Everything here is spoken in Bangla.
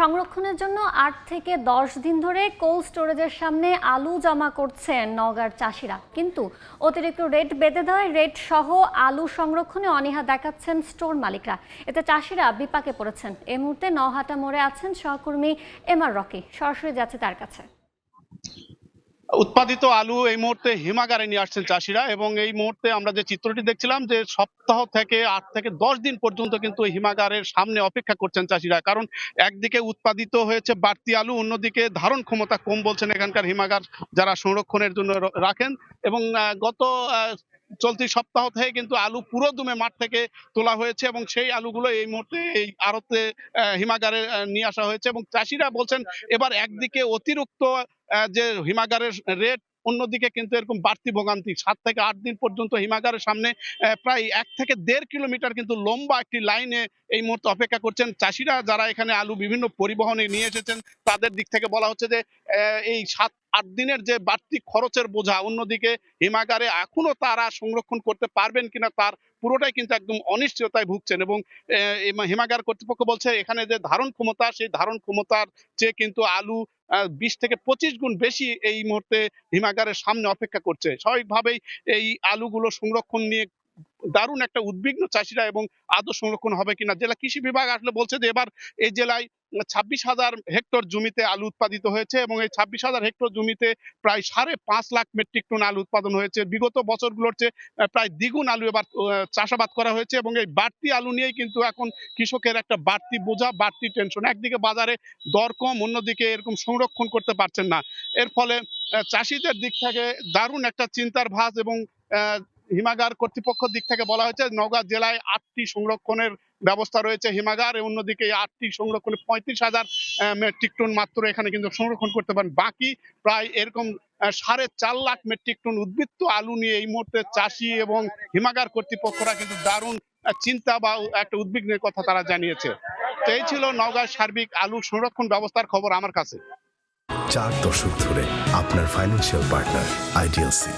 সংরক্ষণের জন্য ৮ থেকে ১০ দিন ধরে কোল্ড স্টোরেজের সামনে আলু জমা করছেন নওগাঁর চাষিরা, কিন্তু অতিরিক্ত রেট বেঁধে দেওয়ায় রেট সহ আলু সংরক্ষণে অনীহা দেখাচ্ছেন স্টোর মালিকরা। এতে চাষিরা বিপাকে পড়েছেন। এই মুহূর্তে নওহাটা মোড়ে আছেন সহকর্মী এমআর রকি, সরাসরি যাচ্ছে তার কাছে। উৎপাদিত আলু এই মুহূর্তে হিমাগারে নিয়ে আসছেন চাষিরা, এবং এই মুহূর্তে আমরা যে চিত্রটি দেখছিলাম যে সপ্তাহ থেকে ৮ থেকে ১০ দিন পর্যন্ত কিন্তু হিমাগারের সামনে অপেক্ষা করছেন চাষিরা। কারণ একদিকে উৎপাদিত হয়েছে বাড়তি আলু, অন্যদিকে ধারণ ক্ষমতা কম বলছেন এখানকার হিমাগার যারা সংরক্ষণের জন্য রাখেন। এবং গত চলতি সপ্তাহ থেকে কিন্তু আলু পুরো দুমে মাঠ থেকে তোলা হয়েছে, এবং সেই আলুগুলো এই মুহূর্তে এই আড়তে হিমাগারে নিয়ে আসা হয়েছে। এবং চাষিরা বলছেন এবার একদিকে অতিরিক্ত যে হিমাগারের রেট, অন্যদিকে কিন্তু এরকম বাড়তি ভোগান্তি। ৭ থেকে ৮ দিন পর্যন্ত হিমাগারের সামনে প্রায় ১ থেকে ১.৫ কিলোমিটার কিন্তু লম্বা একটি লাইনে এই মুহূর্তে অপেক্ষা করছেন চাষিরা, যারা এখানে আলু বিভিন্ন পরিবহনে নিয়ে এসেছেন। তাদের দিক থেকে বলা হচ্ছে যে এই ৭-৮ দিনের যে বাড়তি খরচের বোঝা, অন্যদিকে হিমাগারে এখনো তারা সংরক্ষণ করতে পারবেন কিনা তার পুরোটাই কিন্তু একদম অনিশ্চয়তায় ভুগছেন। এবং হিমাগার কর্তৃপক্ষ বলছে এখানে যে ধারণ ক্ষমতা, সেই ধারণ ক্ষমতার চেয়ে কিন্তু আলু ২০ থেকে ২৫ গুণ বেশি এই মুহূর্তে হিমাগারের সামনে অপেক্ষা করছে। স্বাভাবিকভাবেই এই আলুগুলো সংরক্ষণ নিয়ে দারুণ একটা উদ্বিগ্ন চাষিরা, এবং আদৌ সংরক্ষণ হবে কিনা। জেলা কৃষি বিভাগ আসলে বলছে যে এবার এই জেলায় ২৬,০০০ হেক্টর জমিতে আলু উৎপাদিত হয়েছে, এবং এই ২৬,০০০ হেক্টর জমিতে প্রায় ৫.৫ লাখ মেট্রিক টন আলু উৎপাদন হয়েছে। বিগত বছরগুলোর চেয়ে প্রায় দ্বিগুণ আলু এবার চাষাবাদ করা হয়েছে, এবং এই বাড়তি আলু নিয়েই কিন্তু এখন কৃষকের একটা বাড়তি বোঝা, বাড়তি টেনশন। একদিকে বাজারে দর কম, অন্যদিকে এরকম সংরক্ষণ করতে পারছেন না। এর ফলে চাষিদের দিক থেকে দারুণ একটা চিন্তার ভাঁজ। এবং হিমাগার কর্তৃপক্ষের দিক থেকে বলা হয়েছে নওগাঁ জেলায় ৮টি সংরক্ষণের ব্যবস্থা রয়েছে হিমাগার, অন্যদিকে এই ৮টি সংরক্ষণে ৩৫,০০০ মেট্রিক টন মাত্র এখানে কিন্তু সংরক্ষণ করতে পারেন। বাকি প্রায় এরকম ৪.৫ লাখ মেট্রিক টন উদ্বৃত্ত আলু নিয়ে এই মুহূর্তে চাষি এবং হিমাগার কর্তৃপক্ষরা কিন্তু দারুণ চিন্তা বা একটা উদ্বিগ্নের কথা তারা জানিয়েছে। তো এই ছিল নওগাঁর সার্বিক আলু সংরক্ষণ ব্যবস্থার খবর আমার কাছে। 4 দশক ধরে আপনার ফাইন্যান্সিয়াল পার্টনার আইডিএলসি।